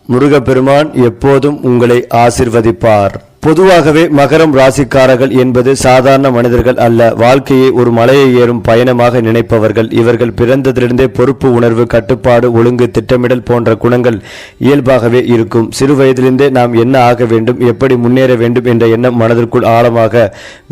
முருகப்பெருமான் எப்போதும் உங்களை ஆசிர்வதிப்பார். பொதுவாகவே மகரம் ராசிக்காரர்கள் என்பது சாதாரண மனிதர்கள் அல்ல. வாழ்க்கையை ஒரு மலையை ஏறும் பயணமாக நினைப்பவர்கள். இவர்கள் பிறந்ததிலிருந்தே பொறுப்பு உணர்வு, கட்டுப்பாடு, ஒழுங்கு, திட்டமிடல் போன்ற குணங்கள் இயல்பாகவே இருக்கும். சிறு வயதிலிருந்தே நாம் என்ன ஆக வேண்டும், எப்படி முன்னேற வேண்டும் என்ற எண்ணம் மனதிற்குள் ஆழமாக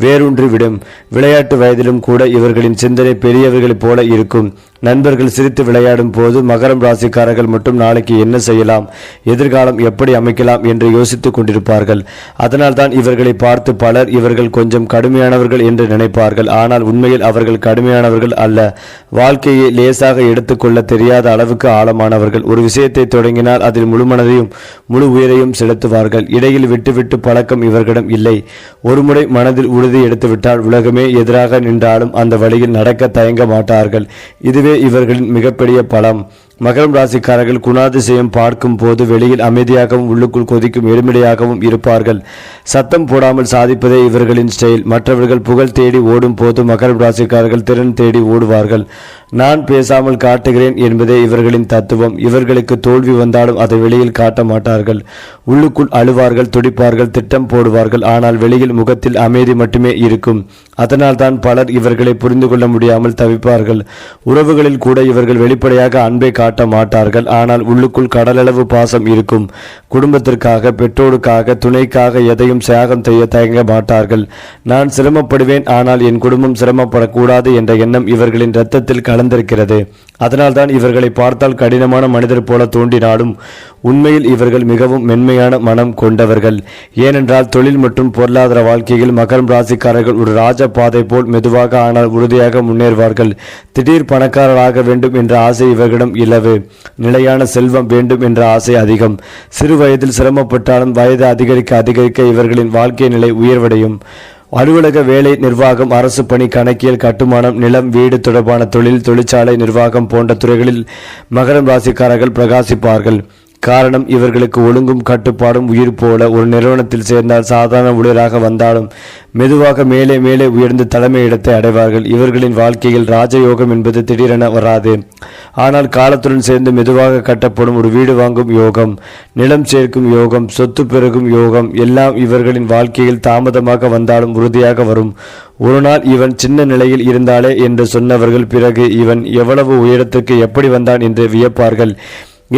வேரூன்றிவிடும். விளையாட்டு வயதிலும் கூட இவர்களின் சிந்தனை பெரியவர்களைப் போல இருக்கும். நண்பர்கள் சிரித்து விளையாடும் போது மகரம் ராசிக்காரர்கள் மட்டும் நாளைக்கு என்ன செய்யலாம், எதிர்காலம் எப்படி அமைக்கலாம் என்று யோசித்துக் கொண்டிருப்பார்கள். அதனால்தான் இவர்களை பார்த்து பலர் இவர்கள் கொஞ்சம் கடுமையானவர்கள் என்று நினைப்பார்கள். ஆனால் உண்மையில் அவர்கள் கடுமையானவர்கள் அல்ல. வாழ்க்கையை லேசாக எடுத்துக்கொள்ள தெரியாத அளவுக்கு ஆழமானவர்கள். ஒரு விஷயத்தை தொடங்கினால் அதில் முழு மனதையும் முழு உயிரையும் செலுத்துவார்கள். இடையில் விட்டுவிட்டு பழக்கம் இவர்களிடம் இல்லை. ஒருமுறை மனதில் உறுதி எடுத்துவிட்டால் உலகமே எதிராக நின்றாலும் அந்த வழியில் நடக்க தயங்க மாட்டார்கள். இதுவே இவர்களின் மிகப்பெரிய பலம். மகரம் ராசிக்காரர்கள் குணாதிசயம் பார்க்கும் போது வெளியில் அமைதியாகவும் உள்ளுக்குள் கொதிக்கும் எளிமையாகவும் இருப்பார்கள். சத்தம் போடாமல் சாதிப்பதே இவர்களின் ஸ்டைல். மற்றவர்கள் புகழ் தேடி ஓடும் போது மகரம் ராசிக்காரர்கள் திறன் தேடி ஓடுவார்கள். நான் பேசாமல் காட்டுகிறேன் என்பதே இவர்களின் தத்துவம். இவர்களுக்கு தோல்வி வந்தாலும் அதை வெளியில் காட்ட மாட்டார்கள். உள்ளுக்குள் அழுவார்கள், துடிப்பார்கள், திட்டம் போடுவார்கள். ஆனால் வெளியில் முகத்தில் அமைதி மட்டுமே இருக்கும். அதனால் தான் பலர் இவர்களை புரிந்து கொள்ள முடியாமல் தவிப்பார்கள். உறவுகளில் கூட இவர்கள் வெளிப்படையாக அன்பை காட்ட மாட்டார்கள். ஆனால் உள்ளுக்குள் கடலளவு பாசம் இருக்கும். குடும்பத்திற்காக, பெற்றோருக்காக, துணைக்காக எதையும் தியாகம் செய்ய தயங்க மாட்டார்கள். நான் சிரமப்படுவேன், ஆனால் என் குடும்பம் சிரமப்படக்கூடாது என்ற எண்ணம் இவர்களின் இரத்தத்தில் கலந்திருக்கிறது. அதனால்தான் இவர்களை பார்த்தால் கடினமான மனிதர் போல தோன்றினாலும் உண்மையில் இவர்கள் மிகவும் மென்மையான மனம் கொண்டவர்கள். ஏனென்றால் தொழில் மற்றும் பொருளாதார வாழ்க்கையில் மகரம் ராசிக்காரர்கள் ஒரு ராஜ பாதை போல் மெதுவாக ஆனால் உறுதியாக முன்னேறுவார்கள். திடீர் பணக்காரராக வேண்டும் என்ற ஆசை இவர்களிடம் இலவு. நிலையான செல்வம் வேண்டும் என்ற ஆசை அதிகம். சிறு வயதில் சிரமப்பட்டாலும் வயது அதிகரிக்க அதிகரிக்க இவர்களின் வாழ்க்கை நிலை உயர்வடையும். அலுவலக வேலை, நிர்வாகம், அரசு பணி, கணக்கியல், கட்டுமானம், நிலம், வீடு தொடர்பான தொழில், தொழிற்சாலை நிர்வாகம் போன்ற துறைகளில் மகரம் ராசிக்காரர்கள் பிரகாசிப்பார்கள். காரணம், இவர்களுக்கு ஒழுங்கும் கட்டுப்பாடும் உயிர் போல. ஒரு நிறுவனத்தில் சேர்ந்தால் சாதாரண ஊழியராக வந்தாலும் மெதுவாக மேலே மேலே உயர்ந்து தலைமை இடத்தை அடைவார்கள். இவர்களின் வாழ்க்கையில் ராஜயோகம் என்பது திடீரென வராது. ஆனால் காலத்துடன் சேர்ந்து மெதுவாக கட்டப்படும் ஒரு வீடு வாங்கும் யோகம், நிலம் சேர்க்கும் யோகம், சொத்து பெருகும் யோகம் எல்லாம் இவர்களின் வாழ்க்கையில் தாமதமாக வந்தாலும் உறுதியாக வரும். ஒரு நாள் இவன் சின்ன நிலையில் இருந்தாலே என்று சொன்னவர்கள் பிறகு இவன் எவ்வளவு உயரத்துக்கு எப்படி வந்தான் என்று வியப்பார்கள்.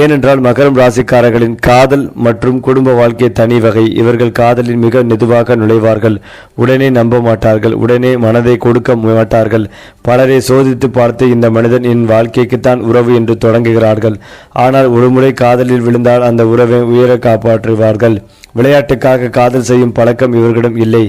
ஏனென்றால் மகரம் ராசிக்காரர்களின் காதல் மற்றும் குடும்ப வாழ்க்கை தனி வகை. இவர்கள் காதலில் மிக மெதுவாக நுழைவார்கள். உடனே நம்ப மாட்டார்கள். உடனே மனதை கொடுக்க மாட்டார்கள். பலரை சோதித்து பார்த்து இந்த மனிதன் என் வாழ்க்கைக்குத்தான் உறவு என்று தொடங்குகிறார்கள். ஆனால் ஒருமுறை காதலில் விழுந்தால் அந்த உறவை உயர காப்பாற்றுவார்கள். விளையாட்டுக்காக காதல் செய்யும் பழக்கம் இவர்களிடம் இல்லை.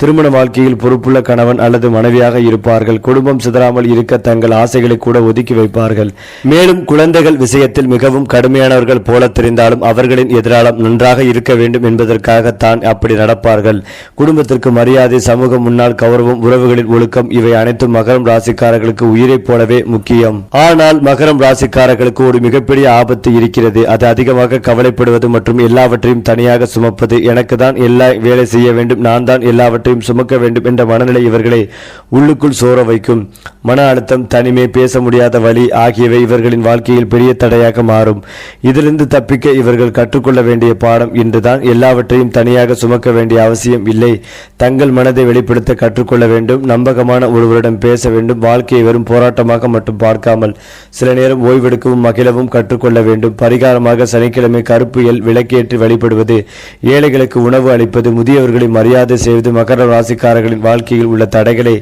திருமண வாழ்க்கையில் பொறுப்புள்ள கணவன் அல்லது மனைவியாக இருப்பார்கள். குடும்பம் சிதறாமல் இருக்க தங்கள் ஆசைகளை கூட ஒதுக்கி வைப்பார்கள். மேலும் குழந்தைகள் விஷயத்தில் மிகவும் கடுமையானவர்கள் போல தெரிந்தாலும் அவர்களின் எதிராளம் நன்றாக இருக்க வேண்டும் என்பதற்காகத்தான் அப்படி நடப்பார்கள். குடும்பத்திற்கு மரியாதை, சமூகம் முன்னால் கௌரவம், உறவுகளில் ஒழுக்கம் இவை அனைத்தும் மகரம் ராசிக்காரர்களுக்கு உயிரைப் போலவே முக்கியம். ஆனால் மகரம் ராசிக்காரர்களுக்கு ஒரு மிகப்பெரிய ஆபத்து இருக்கிறது. அது அதிகமாக கவலைப்படுவது மற்றும் எல்லாவற்றையும் தனியாக சுமப்பது. எனக்கு தான் எல்லா வேலை செய்ய வேண்டும், நான் தான் எல்லாவற்றையும் சுமக்க வேண்டும் என்ற மனநிலை இவர்களை உள்ளுக்குள் சோர வைக்கும். மன அழுத்தம், தனிமை, பேச முடியாத வலி ஆகியவை இவர்களின் வாழ்க்கையில் பெரிய தடையாக மாறும். இதிலிருந்து தப்பிக்க இவர்கள் கற்றுக்கொள்ள வேண்டிய பாடம் இன்றுதான். எல்லாவற்றையும் தனியாக சுமக்க வேண்டிய அவசியம் இல்லை. தங்கள் மனதை வெளிப்படுத்த கற்றுக்கொள்ள வேண்டும். நம்பகமான ஒருவரிடம் பேச வேண்டும். வாழ்க்கையை வெறும் போராட்டமாக மட்டும் பார்க்காமல் சில நேரம் ஓய்வெடுக்கவும் மகிழவும் கற்றுக்கொள்ள வேண்டும். பரிகாரமாக சனிக்கிழமை கருப்பு எல் விளக்கேற்றி வழிபடுவது, ஏழைகளுக்கு உணவு அளிப்பது, முதியவர்களை மரியாதை செய்வது மகர ராசிக்காரர்களின் வாழ்க்கையில் உள்ள தடைகளை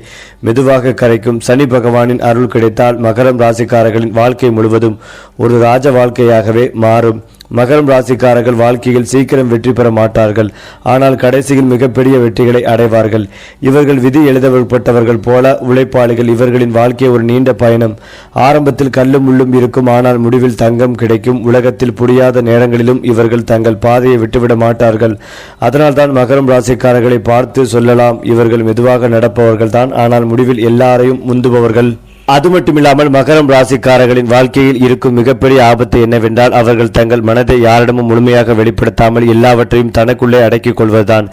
மெதுவாக கரைக்கும். சனி பகவானின் அருள் கிடைத்தால் மகரம் ராசிக்காரர்களின் வாழ்க்கை முழுவதும் ஒரு ராஜ வாழ்க்கையாகவே மாறும். மகரம் ராசிக்காரர்கள் வாழ்க்கையில் சீக்கிரம் வெற்றி பெற மாட்டார்கள். ஆனால் கடைசியில் மிகப்பெரிய வெற்றிகளை அடைவார்கள். இவர்கள் விதி எழுதப்பட்டவர்கள் போல உழைப்பாளிகள். இவர்களின் வாழ்க்கை ஒரு நீண்ட பயணம். ஆரம்பத்தில் கல்லும் முள்ளும் இருக்கும், ஆனால் முடிவில் தங்கம் கிடைக்கும். உலகத்தில் புரியாத நேரங்களிலும் இவர்கள் தங்கள் பாதையை விட்டுவிட மாட்டார்கள். அதனால்தான் மகரம் ராசிக்காரர்களை பார்த்து சொல்லலாம், இவர்கள் மெதுவாக நடப்பவர்கள் தான், ஆனால் முடிவில் எல்லாரையும் முந்துபவர்கள். அது மட்டுமில்லாமல் மகரம் ராசிக்காரர்களின் வாழ்க்கையில் இருக்கும் மிகப்பெரிய ஆபத்து என்னவென்றால் அவர்கள் தங்கள் மனதை யாரிடமும் முழுமையாக வெளிப்படுத்தாமல் எல்லாவற்றையும் தனக்குள்ளே அடக்கிக் கொள்வதுதான்.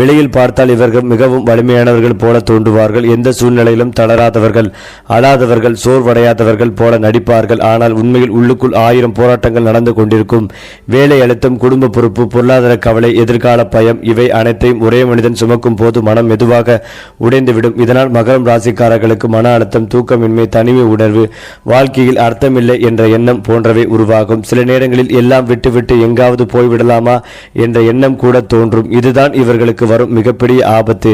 வெளியில் பார்த்தால் இவர்கள் மிகவும் வலிமையானவர்கள் போல தோன்றுவார்கள். எந்த சூழ்நிலையிலும் தளராதவர்கள், அழாதவர்கள், சோர்வடையாதவர்கள் போல நடிப்பார்கள். ஆனால் உண்மையில் உள்ளுக்குள் 1000 போராட்டங்கள் நடந்து கொண்டிருக்கும். வேலை அழுத்தம், குடும்ப பொறுப்பு, பொருளாதார கவலை, எதிர்கால பயம், இவை அனைத்தையும் ஒரே மனிதன் சுமக்கும் போது மனம் மெதுவாக உடைந்துவிடும். இதனால் மகரம் ராசிக்காரர்களுக்கு மன அழுத்தம், தூக்கமின்மை, தனிமை உணர்வு, வாழ்க்கையில் அர்த்தமில்லை என்ற எண்ணம் போன்றவை உருவாகும். சில நேரங்களில் எல்லாம் விட்டுவிட்டு எங்காவது போய்விடலாமா என்ற எண்ணம் கூட தோன்றும். இதுதான் இவர்களுக்கு வரும் மிகப்பெரிய ஆபத்து.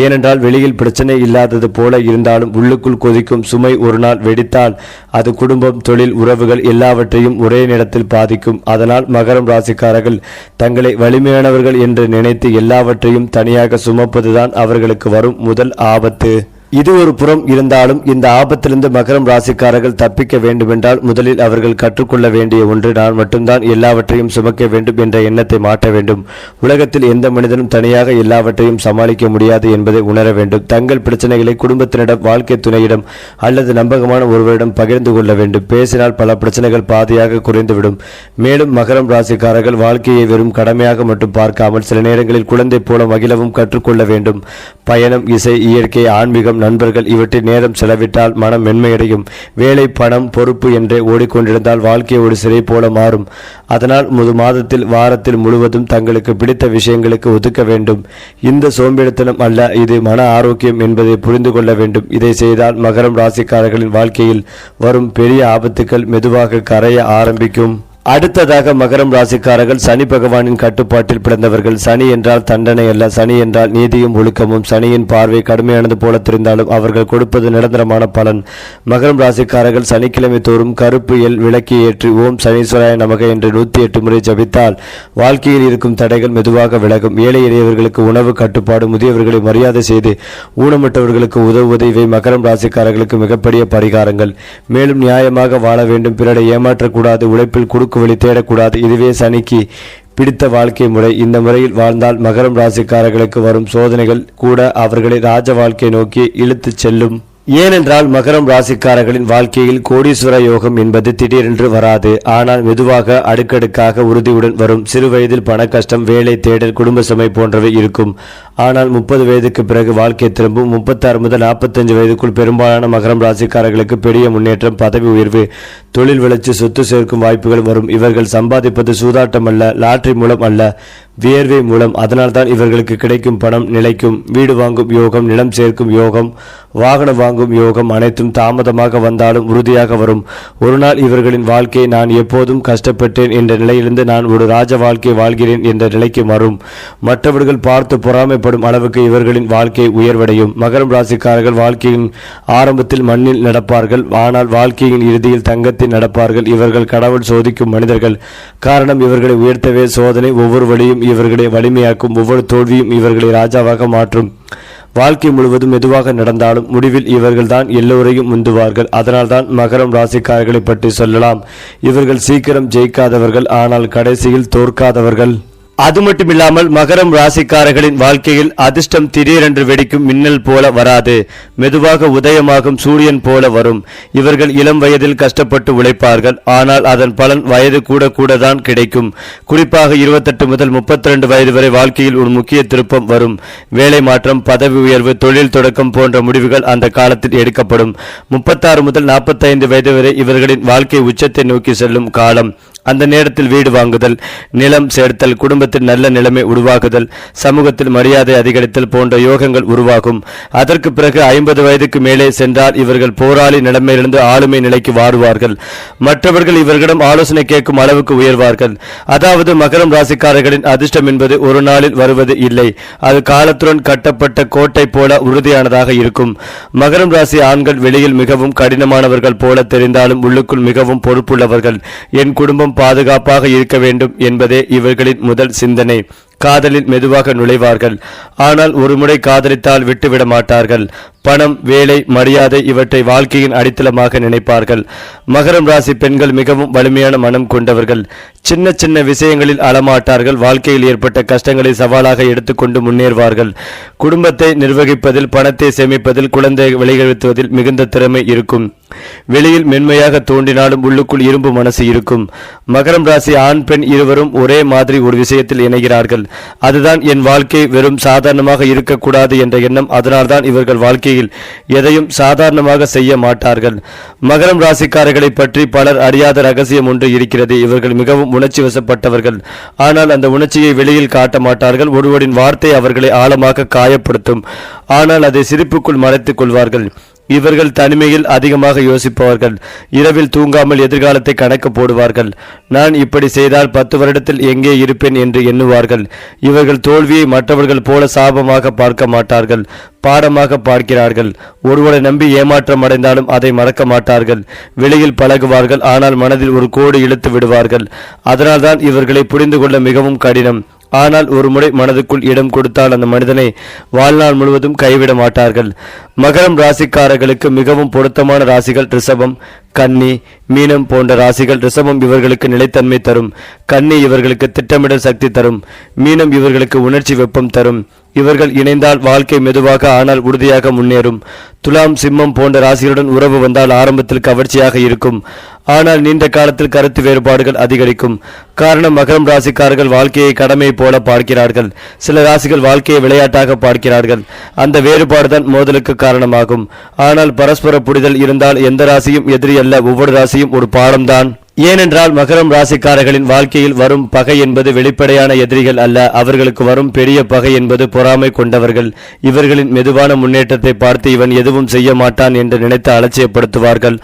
ஏனென்றால் வெளியில் பிரச்சனை இல்லாதது போல இருந்தாலும் உள்ளுக்குள் கொதிக்கும் சுமை ஒரு நாள் வெடித்தால் அது குடும்பம், தொழில், உறவுகள் எல்லாவற்றையும் ஒரே நேரத்தில் பாதிக்கும். அதனால் மகரம் ராசிக்காரர்கள் தங்களை வலிமையானவர்கள் என்று நினைத்து எல்லாவற்றையும் தனியாக சுமப்பதுதான் அவர்களுக்கு வரும் முதல் ஆபத்து. இது ஒரு புறம் இருந்தாலும் இந்த ஆபத்திலிருந்து மகரம் ராசிக்காரர்கள் தப்பிக்க வேண்டுமென்றால் முதலில் அவர்கள் கற்றுக்கொள்ள வேண்டிய ஒன்று, நான் மட்டும்தான் எல்லாவற்றையும் சுமக்க வேண்டும் என்ற எண்ணத்தை மாற்ற வேண்டும். உலகத்தில் எந்த மனிதனும் தனியாக எல்லாவற்றையும் சமாளிக்க முடியாது என்பதை உணர வேண்டும். தங்கள் பிரச்சனைகளை குடும்பத்தினிடம், வாழ்க்கை துணையிடம் அல்லது நம்பகமான ஒருவரிடம் பகிர்ந்து கொள்ள வேண்டும். பேசினால் பல பிரச்சனைகள் பாதியாக குறைந்துவிடும். மேலும் மகரம் ராசிக்காரர்கள் வாழ்க்கையை வெறும் கடமையாக மட்டும் பார்க்காமல் சில நேரங்களில் குழந்தை போல மகிழவும் கற்றுக்கொள்ள வேண்டும். பயணம், இசை, இயற்கை, ஆன்மீகம், நண்பர்கள் இவற்றில் நேரம் செலவிட்டால் மனம் மென்மையடையும். வேலை, பணம், பொறுப்பு என்றே ஓடிக்கொண்டிருந்தால் வாழ்க்கை ஒரு சிறை போல மாறும். அதனால் மாதத்தில், வாரத்தில் முழுவதும் தங்களுக்கு பிடித்த விஷயங்களுக்கு ஒதுக்க வேண்டும். இந்த சோம்பேறித்தனம் அல்ல, இது மன ஆரோக்கியம் என்பதை புரிந்து கொள்ள வேண்டும். இதை செய்தால் மகரம் ராசிக்காரர்களின் வாழ்க்கையில் வரும் பெரிய ஆபத்துக்கள் மெதுவாக கரைய ஆரம்பிக்கும். அடுத்ததாக மகரம் ராசிக்காரர்கள் சனி பகவானின் கட்டுப்பாட்டில் பிறந்தவர்கள். சனி என்றால் தண்டனை அல்ல, சனி என்றால் நீதியும் ஒழுக்கமும். சனியின் பார்வை கடுமையானது போல தெரிந்தாலும் அவர்கள் கொடுப்பது நிரந்தரமான பலன். மகரம் ராசிக்காரர்கள் சனிக்கிழமை தோறும் கருப்பு எல் விளக்கி ஏற்றி ஓம் சனீஸ்வராய நமக என்று 108 முறை ஜபித்தால் வாழ்க்கையில் இருக்கும் தடைகள் மெதுவாக விலகும். ஏழை எளியவர்களுக்கு உணவு கட்டுப்பாடு, முதியவர்களை மரியாதை செய்து ஊனமுற்றவர்களுக்கு உதவுவது இவை மகரம் ராசிக்காரர்களுக்கு மிகப்பெரிய பரிகாரங்கள். மேலும் நியாயமாக வாழ வேண்டும், பிறரை ஏமாற்றக்கூடாது, உழைப்பில் குறுக்கு வழி தேடக்கூடாது. இதுவே சனிக்கு பிடித்த வாழ்க்கை முறை. இந்த முறையில் வாழ்ந்தால் மகரம் ராசிக்காரர்களுக்கு வரும் சோதனைகள் கூட அவர்களை ராஜ வாழ்க்கை நோக்கி இழுத்துச் செல்லும். ஏனென்றால் மகரம் ராசிக்காரர்களின் வாழ்க்கையில் கோடீஸ்வர யோகம் என்பது திடீரென்று வராது. ஆனால் மெதுவாக, அடுக்கடுக்காக, உறுதியுடன் வரும். சிறு வயதில் பண கஷ்டம், வேலை தேடல், குடும்ப சுமை போன்றவை இருக்கும். ஆனால் 30 வயதுக்கு பிறகு வாழ்க்கை திரும்பும். 36 முதல் 45 வயதுக்குள் பெரும்பாலான மகரம் ராசிக்காரர்களுக்கு பெரிய முன்னேற்றம், பதவி உயர்வு, தொழில் வளர்ச்சி, சொத்து சேர்க்கும் வாய்ப்புகள் வரும். இவர்கள் சம்பாதிப்பது சூதாட்டம் அல்ல, லாட்டரி மூலம் அல்ல, வியர்வை மூலம். அதனால்தான் இவர்களுக்கு கிடைக்கும் பணம் நிலைக்கும். வீடு வாங்கும் யோகம், நிலம் சேர்க்கும் யோகம், வாகனம் வாங்கும் யோகம் அனைத்தும் தாமதமாக வந்தாலும் உறுதியாக வரும். ஒரு நாள் இவர்களின் வாழ்க்கை நான் எப்போதும் கஷ்டப்பட்டேன் என்ற நிலையிலிருந்து நான் ஒரு ராஜ வாழ்க்கை வாழ்கிறேன் என்ற நிலைக்கு மாறும். மற்றவர்கள் பார்த்து பொறாமைப்படும் அளவுக்கு இவர்களின் வாழ்க்கை உயர்வடையும். மகரம் ராசிக்காரர்கள் வாழ்க்கையின் ஆரம்பத்தில் மண்ணில் நடப்பார்கள், ஆனால் வாழ்க்கையின் இறுதியில் தங்கத்தில் நடப்பார்கள். இவர்கள் கடவுள் சோதிக்கும் மனிதர்கள். காரணம், இவர்களை உயர்த்தவே சோதனை. ஒவ்வொரு வழியும் இவர்களை வலிமையாக்கும், ஒவ்வொரு தோல்வியும் இவர்களை ராஜாவாக மாற்றும். வாழ்க்கை முழுவதும் மெதுவாக நடந்தாலும் முடிவில் இவர்கள்தான் எல்லோரையும் முந்துவார்கள். அதனால்தான் மகரம் ராசிக்காரர்களை பற்றி சொல்லலாம், இவர்கள் சீக்கிரம் ஜெயிக்காதவர்கள், ஆனால் கடைசியில் தோற்காதவர்கள். அது மட்டுமில்லாமல் மகரம் ராசிக்காரர்களின் வாழ்க்கையில் அதிர்ஷ்டம் திடீரென்று வெடிக்கும் மின்னல் போல வராது, மெதுவாக உதயமாகும் சூரியன் போல வரும். இவர்கள் இளம் வயதில் கஷ்டப்பட்டு உழைப்பார்கள், ஆனால் அதன் பலன் வயது கூட கூட தான் கிடைக்கும். குறிப்பாக 28 முதல் 32 வயது வரை வாழ்க்கையில் ஒரு முக்கிய திருப்பம் வரும். வேலை மாற்றம், பதவி உயர்வு, தொழில் தொடக்கம் போன்ற முடிவுகள் அந்த காலத்தில் எடுக்கப்படும். 36 முதல் 45 வயது வரை இவர்களின் வாழ்க்கை உச்சத்தை நோக்கி செல்லும் காலம். அந்த நேரத்தில் வீடு வாங்குதல், நிலம் சேர்த்தல், குடும்பத்தில் நல்ல நிலைமை உருவாகுதல், சமூகத்தில் மரியாதை அதிகரித்தல் போன்ற யோகங்கள் உருவாகும். அதற்கு பிறகு 50 வயதுக்கு மேலே சென்றால் இவர்கள் போராளி நிலைமையிலிருந்து ஆளுமை நிலைக்கு மாறுவார்கள். மற்றவர்கள் இவர்களிடம் ஆலோசனை கேட்கும் அளவுக்கு உயர்வார்கள். அதாவது மகரம் ராசிக்காரர்களின் அதிர்ஷ்டம் என்பது ஒரு நாளில் வருவது இல்லை, அது காலத்துடன் கட்டப்பட்ட கோட்டை போல உறுதியானதாக இருக்கும். மகரம் ராசி ஆண்கள் வெளியில் மிகவும் கடினமானவர்கள் போல தெரிந்தாலும் உள்ளுக்குள் மிகவும் பொறுப்புள்ளவர்கள். என் குடும்பம் பாதுகாப்பாக இருக்க வேண்டும் என்பதே இவர்களின் முதல் சிந்தனை. காதலில் மெதுவாக நுழைவார்கள், ஆனால் ஒரு முறை காதலித்தால் விட்டுவிட மாட்டார்கள். பணம், வேலை, மரியாதை இவற்றை வாழ்க்கையின் அடித்தளமாக நினைப்பார்கள். மகரம் ராசி பெண்கள் மிகவும் வலிமையான மனம் கொண்டவர்கள். சின்ன சின்ன விஷயங்களில் அழமாட்டார்கள். வாழ்க்கையில் ஏற்பட்ட கஷ்டங்களை சவாலாக எடுத்துக்கொண்டு முன்னேறுவார்கள். குடும்பத்தை நிர்வகிப்பதில், பணத்தை சேமிப்பதில், குழந்தை வெளியெழுத்துவதில் மிகுந்த திறமை இருக்கும். வெளியில் மென்மையாக தோன்றினாலும் உள்ளுக்குள் இரும்பு மனசு இருக்கும். மகரம் ராசி ஆண் பெண் இருவரும் ஒரே மாதிரி ஒரு விஷயத்தில் இணைகிறார்கள். அதுதான் என் வாழ்க்கை வெறும் சாதாரணமாக இருக்கக்கூடாது என்ற எண்ணம். அதனால்தான் இவர்கள் வாழ்க்கையில் எதையும் சாதாரணமாக செய்ய மாட்டார்கள். மகரம் ராசிக்காரர்களை பற்றி பலர் அறியாத ரகசியம் ஒன்று இருக்கிறது. இவர்கள் மிகவும் உணர்ச்சி வசப்பட்டவர்கள். ஆனால் அந்த உணர்ச்சியை வெளியில் காட்ட மாட்டார்கள். ஒருவரின் வார்த்தை அவர்களை ஆழமாக காயப்படுத்தும். ஆனால் அதை சிரிப்புக்குள் மறைத்துக் கொள்வார்கள். இவர்கள் தனிமையில் அதிகமாக யோசிப்பவர்கள். இரவில் தூங்காமல் எதிர்காலத்தை கணக்கு போடுவார்கள். நான் இப்படி செய்தால் 10 வருடத்தில் எங்கே இருப்பேன் என்று எண்ணுவார்கள். இவர்கள் தோல்வியை மற்றவர்கள் போல சாபமாக பார்க்க மாட்டார்கள், பாடமாக பார்க்கிறார்கள். ஒருவரை நம்பி ஏமாற்றம் அடைந்தாலும் அதை மறக்க மாட்டார்கள். வெளியில் பழகுவார்கள், ஆனால் மனதில் ஒரு கோடு இழுத்து விடுவார்கள். அதனால்தான் இவர்களை புரிந்து கொள்ள மிகவும் கடினம். ஆனால் ஒரு முறை மனதுக்குள் இடம் கொடுத்தால் அந்த மனிதனை வாழ்நாள் முழுவதும் கைவிட மாட்டார்கள். மகரம் ராசிக்காரர்களுக்கு மிகவும் பொருத்தமான ராசிகள் ரிஷபம், கன்னி, மீனம் போன்ற ராசிகள். ரிஷபம் இவர்களுக்கு நிலைத்தன்மை தரும். கன்னி இவர்களுக்கு திட்டமிடல் சக்தி தரும். மீனம் இவர்களுக்கு உணர்ச்சி வெப்பம் தரும். இவர்கள் இணைந்தால் வாழ்க்கை மெதுவாக ஆனால் உறுதியாக முன்னேறும். துலாம், சிம்மம் போன்ற ராசிகளுடன் உறவு வந்தால் ஆரம்பத்தில் கவர்ச்சியாக இருக்கும், ஆனால் நீண்ட காலத்தில் கருத்து வேறுபாடுகள் அதிகரிக்கும். காரணம், மகரம் ராசிக்காரர்கள் வாழ்க்கையை கடமை போல பார்க்கிறார்கள். சில ராசிகள் வாழ்க்கையை விளையாட்டாக பார்க்கிறார்கள். அந்த வேறுபாடுதான் மோதலுக்கு காரணமாகும். ஆனால் பரஸ்பர புரிதல் இருந்தால் எந்த ராசியும் எதிரி அல்ல. ஒவ்வொரு ராசியும் ஒரு பாடம்தான். ஏனென்றால் மகரம் ராசிக்காரர்களின் வாழ்க்கையில் வரும் பகை என்பது வெளிப்படையான எதிரிகள் அல்ல. அவர்களுக்கு வரும் பெரிய பகை என்பது பொறாமை கொண்டவர்கள். இவர்களின் மெதுவான முன்னேற்றத்தை பார்த்து இவன் எதுவும் செய்ய மாட்டான் என்று நினைத்து அலட்சியப்படுத்துவார்கள்.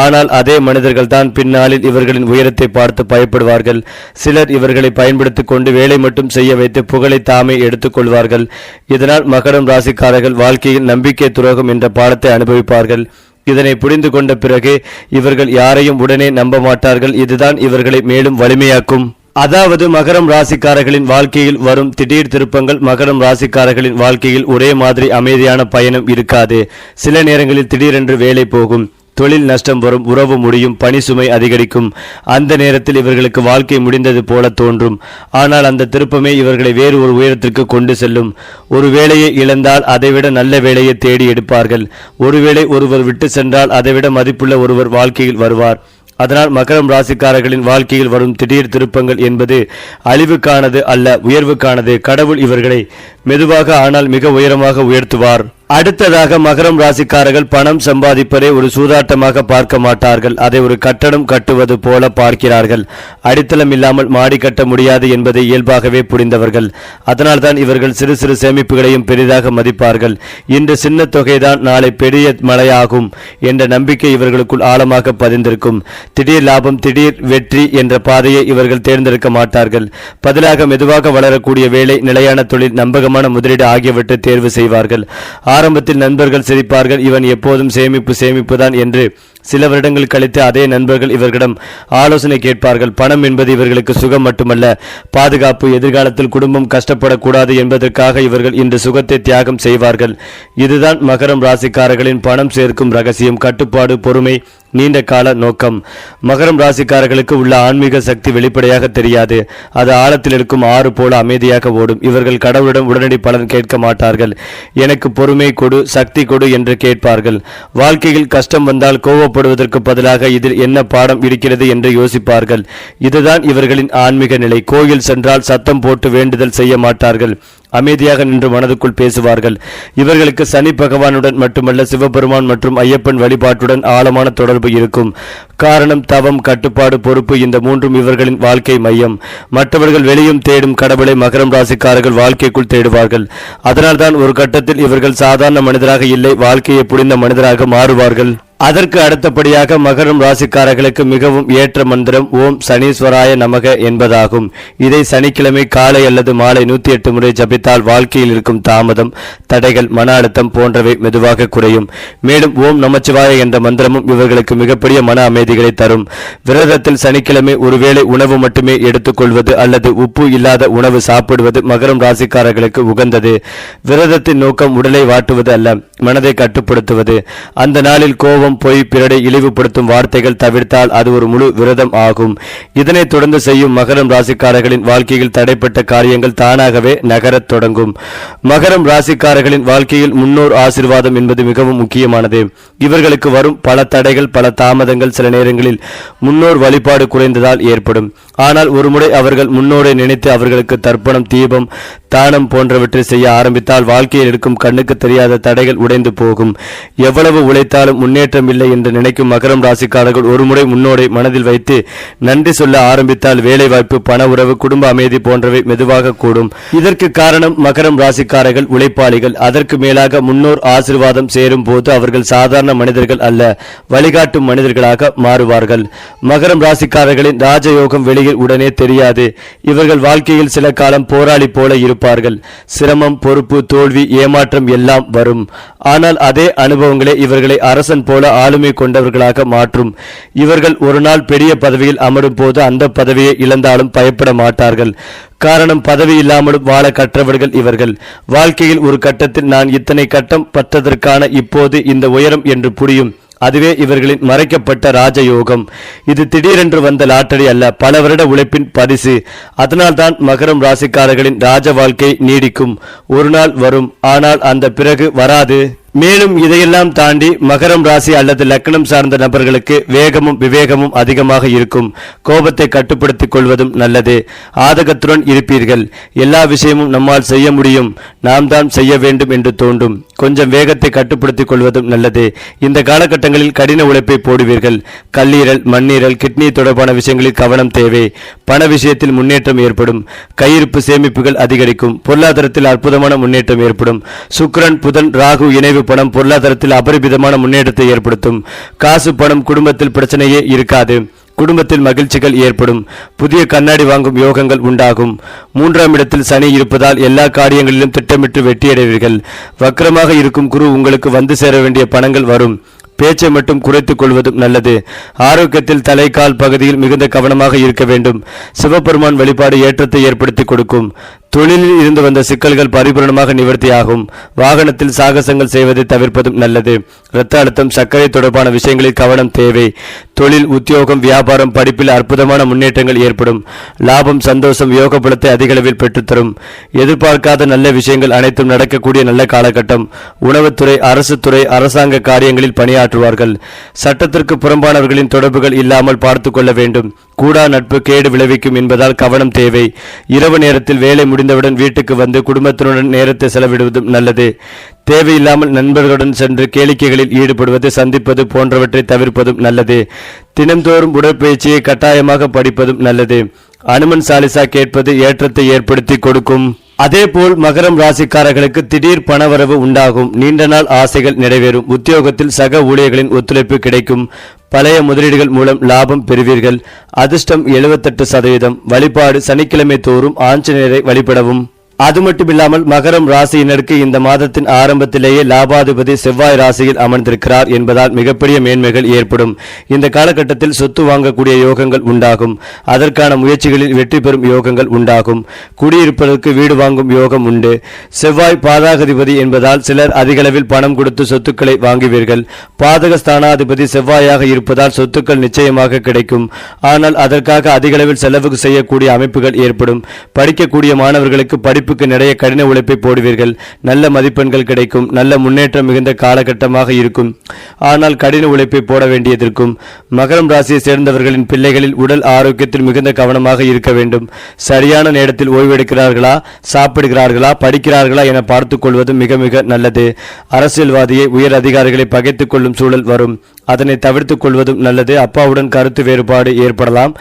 ஆனால் அதே மனிதர்கள் தான் பின்னாளில் இவர்களின் உயரத்தை பார்த்து பயப்படுவார்கள். சிலர் இவர்களை பயன்படுத்திக் கொண்டு வேலை மட்டும் செய்ய வைத்து புகழை தாமே எடுத்துக் கொள்வார்கள். இதனால் மகரம் ராசிக்காரர்கள் வாழ்க்கையில் நம்பிக்கை துரோகம் என்ற பாடத்தை அனுபவிப்பார்கள். இதனை புரிந்து கொண்ட பிறகு இவர்கள் யாரையும் உடனே நம்ப மாட்டார்கள். இதுதான் இவர்களை மேலும் வலிமையாக்கும். அதாவது மகரம் ராசிக்காரர்களின் வாழ்க்கையில் வரும் திடீர் திருப்பங்கள். மகரம் ராசிக்காரர்களின் வாழ்க்கையில் ஒரே மாதிரி அமைதியான பயணம் இருக்காது. சில நேரங்களில் திடீரென்று வேலை போகும், தொழில் நஷ்டம் வரும், உறவு முடியும், பணி சுமை அதிகரிக்கும். அந்த நேரத்தில் இவர்களுக்கு வாழ்க்கை முடிந்தது போல தோன்றும். ஆனால் அந்த திருப்பமே இவர்களை வேறு ஒரு உயரத்திற்கு கொண்டு செல்லும். ஒரு வேலையை இழந்தால் அதைவிட நல்ல வேலையை தேடி எடுப்பார்கள். ஒருவேளை ஒருவர் விட்டு சென்றால் அதைவிட மதிப்புள்ள ஒருவர் வாழ்க்கையில் வருவார். அதனால் மகரம் ராசிக்காரர்களின் வாழ்க்கையில் வரும் திடீர் திருப்பங்கள் என்பது அழிவுக்கானது அல்ல, உயர்வுக்கானது. கடவுள் இவர்களை மெதுவாக ஆனால் மிக உயரமாக உயர்த்துவார். அடுத்ததாக மகரம் ராசிக்காரர்கள் பணம் சம்பாதிப்பதை ஒரு சூதாட்டமாக பார்க்க மாட்டார்கள். அதை ஒரு கட்டடம் கட்டுவது போல பார்க்கிறார்கள். அடித்தளம் இல்லாமல் மாடி கட்ட முடியாது என்பதை இயல்பாகவே புரிந்தவர்கள். அதனால்தான் இவர்கள் சிறு சிறு சேமிப்புகளையும் பெரிதாக மதிப்பார்கள். இன்று சின்ன தொகைதான் நாளை பெரிய மழையாகும் என்ற நம்பிக்கை இவர்களுக்குள் ஆழமாக பதிந்திருக்கும். திடீர் லாபம், திடீர் வெற்றி என்ற பாதையை இவர்கள் தேர்ந்தெடுக்க மாட்டார்கள். பதிலாக மெதுவாக வளரக்கூடிய வேலை, நிலையான தொழில், நம்பகமான முதலீடு ஆகியவற்றை தேர்வு செய்வார்கள். ஆரம்பத்தில் நண்பர்கள் சிரிப்பார்கள், இவன் எப்போதும் சேமிப்பு தான் என்று. சில வருடங்கள் கழித்து அதே நண்பர்கள் இவர்களிடம் ஆலோசனை கேட்பார்கள். பணம் என்பது இவர்களுக்கு சுகம் மட்டுமல்ல, பாதுகாப்பு. எதிர்காலத்தில் குடும்பம் கஷ்டப்படக்கூடாது என்பதற்காக இவர்கள் இன்று சுகத்தை தியாகம் செய்வார்கள். இதுதான் மகரம் ராசிக்காரர்களின் பணம் சேர்க்கும் ரகசியம். கட்டுப்பாடு, பொறுமை, நீண்ட கால நோக்கம். மகரம் ராசிக்காரர்களுக்கு உள்ள ஆன்மீக சக்தி வெளிப்படையாக தெரியாது. அது ஆழத்தில் இருக்கும் ஆறு போல அமைதியாக ஓடும். இவர்கள் கடவுளிடம் உடனடி பலன் கேட்க மாட்டார்கள். எனக்கு பொறுமை கொடு, சக்தி கொடு என்று கேட்பார்கள். வாழ்க்கையில் கஷ்டம் வந்தால் கோவப்படுவதற்கு பதிலாக இதில் என்ன பாடம் இருக்கிறது என்று யோசிப்பார்கள். இதுதான் இவர்களின் ஆன்மீக நிலை. கோயில் சென்றால் சத்தம் போட்டு வேண்டுதல் செய்ய மாட்டார்கள். அமைதியாக நின்று மனதுக்குள் பேசுவார்கள். இவர்களுக்கு சனி பகவானுடன் மட்டுமல்ல, சிவபெருமான் மற்றும் ஐயப்பன் வழிபாட்டுடன் ஆழமான தொடர்பு இருக்கும். காரணம், தவம், கட்டுப்பாடு, பொறுப்பு. இந்த மூன்றும் இவர்களின் வாழ்க்கை மையம். மற்றவர்கள் வெளியும் தேடும் கடவுளை மகரம் ராசிக்காரர்கள் வாழ்க்கைக்குள் தேடுவார்கள். அதனால்தான் ஒரு கட்டத்தில் இவர்கள் சாதாரண மனிதராக இல்லை, வாழ்க்கையை புரிந்த மனிதராக மாறுவார்கள். அதற்கு அடுத்தபடியாக மகரம் ராசிக்காரர்களுக்கு மிகவும் ஏற்ற மந்திரம் ஓம் சனீஸ்வராய நமக என்பதாகும். இதை சனிக்கிழமை காலை அல்லது மாலை 108 முறை ஜபித்தால் வாழ்க்கையில் இருக்கும் தாமதம், தடைகள், மன அழுத்தம் போன்றவை மெதுவாக குறையும். மேலும் ஓம் நமச்சிவாய என்ற மந்திரமும் இவர்களுக்கு மிகப்பெரிய மன அமைதிகளை தரும். விரதத்தில் சனிக்கிழமை ஒருவேளை உணவு மட்டுமே எடுத்துக்கொள்வது அல்லது உப்பு இல்லாத உணவு சாப்பிடுவது மகரம் ராசிக்காரர்களுக்கு உகந்தது. விரதத்தின் நோக்கம் உடலை வாட்டுவது அல்ல, மனதை கட்டுப்படுத்துவது. அந்த நாளில் கோபம், பொய், பிறரை இழிவுபடுத்தும் வார்த்தைகள் தவிர்த்தால் அது ஒரு முழு விரதம் ஆகும். இதனை தொடர்ந்து செய்யும் மகரம் ராசிக்காரர்களின் வாழ்க்கையில் தடைப்பட்ட காரியங்கள் தானாகவே நகரத் தொடங்கும். மகரம் ராசிக்காரர்களின் வாழ்க்கையில் முன்னோர் ஆசீர்வாதம் என்பது மிகவும் முக்கியமானது. இவர்களுக்கு வரும் பல தடைகள், பல தாமதங்கள் சில நேரங்களில் முன்னோர் வழிபாடு குறைந்ததால் ஏற்படும். ஆனால் ஒருமுறை அவர்கள் முன்னோரை நினைத்து அவர்களுக்கு தர்ப்பணம், தீபம், தானம் போன்றவற்றை செய்ய ஆரம்பித்தால் வாழ்க்கையில் இருக்கும் கண்ணுக்கு தெரியாத தடைகள் உடைந்து போகும். எவ்வளவு உழைத்தாலும் முன்னேற்றம் இல்லை என்று நினைக்கும் மகரம் ராசிக்காரர்கள் ஒருமுறை முன்னோரை மனதில் வைத்து நன்றி சொல்ல ஆரம்பித்தால் வேலைவாய்ப்பு, பண உறவு, குடும்ப அமைதி போன்றவை மெதுவாக கூடும். இதற்கு காரணம் மகரம் ராசிக்காரர்கள் உழைப்பாளிகள். அதற்கு மேலாக முன்னோர் ஆசீர்வாதம் சேரும் போது அவர்கள் சாதாரண மனிதர்கள் அல்ல, வழிகாட்டும் மனிதர்களாக மாறுவார்கள். மகரம் ராசிக்காரர்களின் ராஜயோகம் வெளியில் உடனே தெரியாது. இவர்கள் வாழ்க்கையில் சில காலம் போராளி போல இருப்பார்கள். சிரமம், பொறுப்பு, தோல்வி, ஏமாற்றம் எல்லாம் வரும். ஆனால் அதே அனுபவங்களே இவர்களை அரசன் போல ஆளுமை கொண்டவர்களாக மாற்றும். இவர்கள் ஒரு நாள் பெரிய பதவியில் அமரும் போது அந்த பதவியை இழந்தாலும் பயப்பட மாட்டார்கள். காரணம், பதவி இல்லாமலும் வாழ கற்றவர்கள் இவர்கள். வாழ்க்கையில் ஒரு கட்டத்தில் நான் இத்தனை கட்டம் பற்றதற்கான இப்போது இந்த உயரம் என்று புரியும். அதுவே இவர்களின் மறைக்கப்பட்ட ராஜயோகம். இது திடீரென்று வந்த லாட்டரி அல்ல, பல வருட உழைப்பின் பரிசு. அதனால்தான் மகரம் ராசிக்காரர்களின் ராஜ வாழ்க்கை நீடிக்கும். ஒரு நாள் வரும், ஆனால் அந்த பிறகு வராது. மேலும் இதையெல்லாம் தாண்டி மகரம் ராசி அல்லது லக்னம் சார்ந்த நபர்களுக்கு வேகமும் விவேகமும் அதிகமாக இருக்கும். கோபத்தை கட்டுப்படுத்திக் கொள்வதும் நல்லது. ஆதகத்துடன் இருப்பீர்கள். எல்லா விஷயமும் நம்மால் செய்ய முடியும், நாம் தான் செய்ய வேண்டும் என்று தோன்றும். கொஞ்சம் வேகத்தை கட்டுப்படுத்திக் கொள்வதும் நல்லது. இந்த காலகட்டங்களில் கடின உழைப்பை போடுவீர்கள். கல்லீரல், மண்ணீரல், கிட்னி தொடர்பான விஷயங்களில் கவனம் தேவை. பண விஷயத்தில் முன்னேற்றம் ஏற்படும். கையிருப்பு சேமிப்புகள் அதிகரிக்கும். பொருளாதாரத்தில் அற்புதமான முன்னேற்றம் ஏற்படும். சுக்கிரன், புதன், ராகு இணைவு பணம் பொருளாதாரத்தில் அபரிமிதமான முன்னேற்றத்தை ஏற்படுத்தும். காசு, பணம், குடும்பத்தில் பிரச்சனையே இருக்காது. குடும்பத்தில் மகிழ்ச்சிகள் ஏற்படும். புதிய கண்ணாடி வாங்கும் யோகங்கள் உண்டாகும். 3ஆம் இடத்தில் சனி இருப்பதால் எல்லா காரியங்களிலும் திட்டமிட்டு வெற்றியடைவீர்கள். வக்கரமாக இருக்கும் குரு உங்களுக்கு வந்து சேர வேண்டிய பணங்கள் வரும். பேச்சை மட்டும் குறைத்துக் கொள்வதும் நல்லது. ஆரோக்கியத்தில் தலைக்கால் பகுதியில் மிகுந்த கவனமாக இருக்க வேண்டும். சிவபெருமான் வழிபாடு ஏற்றத்தை ஏற்படுத்தி கொடுக்கும். தொழிலில் இருந்து வந்த சிக்கல்கள் பரிபூர்ணமாக நிவர்த்தியாகும். வாகனத்தில் சாகசங்கள் செய்வதை தவிர்ப்பதும் நல்லது. இரத்த அழுத்தம், சர்க்கரை தொடர்பான விஷயங்களில் கவனம் தேவை. தொழில், உத்தியோகம், வியாபாரம், படிப்பில் அற்புதமான முன்னேற்றங்கள் ஏற்படும். லாபம், சந்தோஷம், யோக பலத்தை அதிக அளவில் பெற்றுத்தரும். எதிர்பார்க்காத நல்ல விஷயங்கள் அனைத்தும் நடக்கக்கூடிய நல்ல காலகட்டம். உணவுத்துறை, அரசு துறை, அரசாங்க காரியங்களில் பணியாற்றுவார்கள். சட்டத்திற்கு புறம்பானவர்களின் தொடர்புகள் இல்லாமல் பார்த்து கொள்ள வேண்டும். கூடா நட்பு கேடு விளைவிக்கும் என்பதால் கவனம் தேவை. இரவு நேரத்தில் வேலை முடிந்தவுடன் வீட்டுக்கு வந்து குடும்பத்தினுடன் நேரத்தை செலவிடுவதும் நல்லது. தேவையில்லாமல் நண்பர்களுடன் சென்று கேளிக்கைகளில் ஈடுபடுவது, சந்திப்பது போன்றவற்றை தவிர்ப்பதும் நல்லது. தினந்தோறும் உடற்பயிற்சியை கட்டாயமாக படிப்பதும் நல்லது. அனுமன் சாலிசா கேட்பது ஏற்றத்தை ஏற்படுத்தி கொடுக்கும். அதேபோல் மகரம் ராசிக்காரர்களுக்கு திடீர் பணவரவு உண்டாகும். நீண்ட நாள் ஆசைகள் நிறைவேறும். உத்தியோகத்தில் சக ஊழியர்களின் ஒத்துழைப்பு கிடைக்கும். பழைய முதலீடுகள் மூலம் லாபம் பெறுவீர்கள். அதிர்ஷ்டம் 78%. வழிபாடு சனிக்கிழமை தோறும் ஆஞ்சநேயரை வழிபடவும். அது மட்டுமில்லாமல் மகரம் ராசியினருக்கு இந்த மாதத்தின் ஆரம்பத்திலேயே லாபாதிபதி செவ்வாய் ராசியில் அமர்ந்திருக்கிறார் என்பதால் மிகப்பெரிய மேன்மைகள் ஏற்படும். இந்த காலகட்டத்தில் சொத்து வாங்கக்கூடிய யோகங்கள் உண்டாகும். அதற்கான முயற்சிகளில் வெற்றி பெறும் யோகங்கள் உண்டாகும். குடியிருப்பதற்கு வீடு வாங்கும் யோகம் உண்டு. செவ்வாய் பாதகாதிபதி என்பதால் சிலர் அதிகளவில் பணம் கொடுத்து சொத்துக்களை வாங்குவீர்கள். பாதக ஸ்தானாதிபதி செவ்வாயாக இருப்பதால் சொத்துக்கள் நிச்சயமாக கிடைக்கும். ஆனால் அதற்காக அதிகளவில் செலவு செய்யக்கூடிய அமைப்புகள் ஏற்படும். படிக்கக்கூடிய மாணவர்களுக்கு படிப்புக்கு நிறைய கடின உழைப்பை போடுவீர்கள். நல்ல மதிப்பெண்கள் கிடைக்கும். நல்ல முன்னேற்றம் மிகுந்த காலகட்டமாக இருக்கும். ஆனால் கடின உழைப்பை போட வேண்டியதற்கும். மகரம் ராசியை சேர்ந்தவர்களின் பிள்ளைகளில் உடல் ஆரோக்கியத்தில் மிகுந்த கவனமாக இருக்க வேண்டும். சரியான நேரத்தில் ஓய்வெடுக்கிறார்களா, சாப்பிடுகிறார்களா, படிக்கிறார்களா என பார்த்துக் கொள்வது மிக மிக நல்லது. அரசியல்வாதியை, உயர் அதிகாரிகளை பகைத்துக் கொள்ளும் சூழல் வரும். அதனை தவிர்த்துக் கொள்வதும் நல்லது. அப்பாவுடன் கருத்து வேறுபாடு ஏற்படலாம்.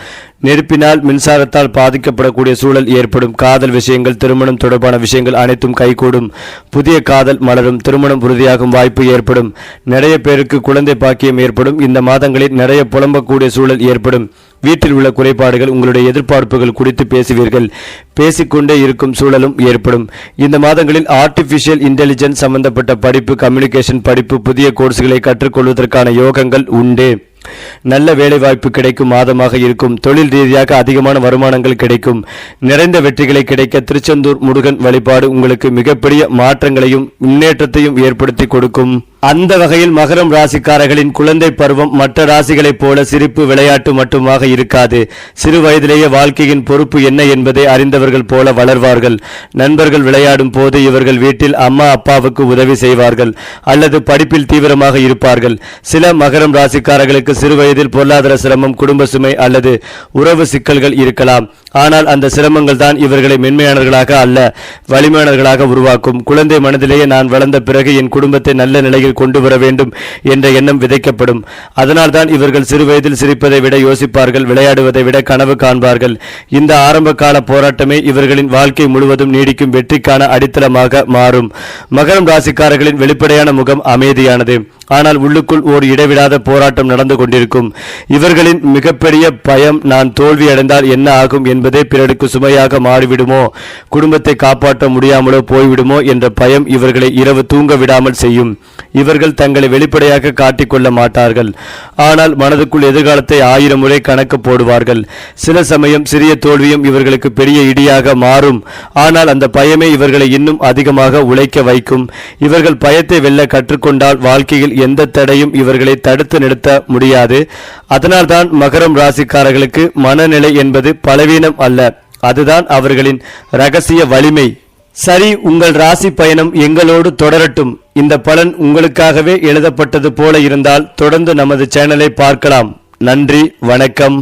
நெருப்பினால், மின்சாரத்தால் பாதிக்கப்படக்கூடிய சூழல் ஏற்படும். காதல் விஷயங்கள், திருமணம் தொடர்பான விஷயங்கள் அனைத்தும் கைகூடும். புதிய காதல் மலரும். திருமணம் உறுதியாகும் வாய்ப்பு ஏற்படும். நிறைய பேருக்கு குழந்தை பாக்கியம் ஏற்படும். இந்த மாதங்களில் நிறைய புலம்பக்கூடிய சூழல் ஏற்படும். வீட்டில் உள்ள குறைபாடுகள், உங்களுடைய எதிர்பார்ப்புகள் குறித்து பேசுவீர்கள். பேசிக்கொண்டே இருக்கும் சூழலும் ஏற்படும். இந்த மாதங்களில் ஆர்டிபிஷியல் இன்டெலிஜென்ஸ் சம்பந்தப்பட்ட படிப்பு, கம்யூனிகேஷன் படிப்பு, புதிய கோர்ஸ்களை கற்றுக்கொள்வதற்கான யோகங்கள் உண்டு. நல்ல வேலைவாய்ப்பு கிடைக்கும் மாதமாக இருக்கும். தொழில் ரீதியாக அதிகமான வருமானங்கள் கிடைக்கும். நிறைந்த வெற்றிகளை கிடைக்க திருச்செந்தூர் முருகன் வழிபாடு உங்களுக்கு மிகப்பெரிய மாற்றங்களையும் முன்னேற்றத்தையும் ஏற்படுத்தி கொடுக்கும். அந்த வகையில் மகரம் ராசிக்காரர்களின் குழந்தை பருவம் மற்ற ராசிகளைப் போல சிரிப்பு விளையாட்டு மட்டுமாக இருக்காது. சிறு வயதிலேயே வாழ்க்கையின் பொறுப்பு என்ன என்பதை அறிந்தவர்கள் போல வளர்வார்கள். நண்பர்கள் விளையாடும் போது இவர்கள் வீட்டில் அம்மா அப்பாவுக்கு உதவி செய்வார்கள் அல்லது படிப்பில் தீவிரமாக இருப்பார்கள். சில மகரம் ராசிக்காரர்களுக்கு சிறு வயதில் பொருளாதார சிரமம், குடும்ப சுமை அல்லது உறவு சிக்கல்கள் இருக்கலாம். ஆனால் அந்த சிரமங்கள் தான் இவர்களை மென்மையானவர்களாக அல்ல வலிமையானவர்களாக உருவாக்கும். குழந்தை மனதிலேயே நான் வளர்ந்த பிறகு என் குடும்பத்தை நல்ல நிலையில் கொண்டு வர வேண்டும் என்ற எண்ணம் விதைக்கப்படும். அதனால் தான் இவர்கள் சிறு வயதில் சிரிப்பதை விட யோசிப்பார்கள், விளையாடுவதை விட கனவு காண்பார்கள். இந்த ஆரம்ப கால போராட்டமே இவர்களின் வாழ்க்கை முழுவதும் நீடிக்கும் வெற்றிக்கான அடித்தளமாக மாறும். மகரம் ராசிக்காரர்களின் வெளிப்படையான முகம் அமைதியானது, ஆனால் உள்ளுக்குள் ஓர் இடைவிடாத போராட்டம் நடந்து கொண்டிருக்கும். இவர்களின் மிகப்பெரிய பயம், நான் தோல்வி அடைந்தால் என்ன ஆகும் என்பதே பிறருக்கு சுமையாக மாறிவிடுமோ, குடும்பத்தை காப்பாற்ற முடியாமலோ போய்விடுமோ என்ற பயம் இவர்களை இரவு தூங்க விடாமல் செய்யும். இவர்கள் தங்களை வெளிப்படையாக காட்டிக்கொள்ள மாட்டார்கள், ஆனால் மனதுக்குள் எதிர்காலத்தை 1000 முறை கணக்கு போடுவார்கள். சில சமயம் சிறிய தோல்வியும் இவர்களுக்கு பெரிய இடியாக மாறும், ஆனால் அந்த பயமே இவர்களை இன்னும் அதிகமாக உழைக்க வைக்கும். இவர்கள் பயத்தை வெல்ல கற்றுக்கொண்டால் வாழ்க்கையில் எந்த தடையும் இவர்களை தடுத்து நிறுத்த முடியாது. அதனால்தான் மகரம் ராசிக்காரர்களுக்கு மனநிலை என்பது பலவீனம் அல்ல, அதுதான் அவர்களின் இரகசிய வலிமை. சரி, உங்கள் ராசி பயணம் எங்களோடு தொடரட்டும். இந்த பலன் உங்களுக்காகவே எழுதப்பட்டது போல இருந்தால் தொடர்ந்து நமது சேனலை பார்க்கலாம். நன்றி, வணக்கம்.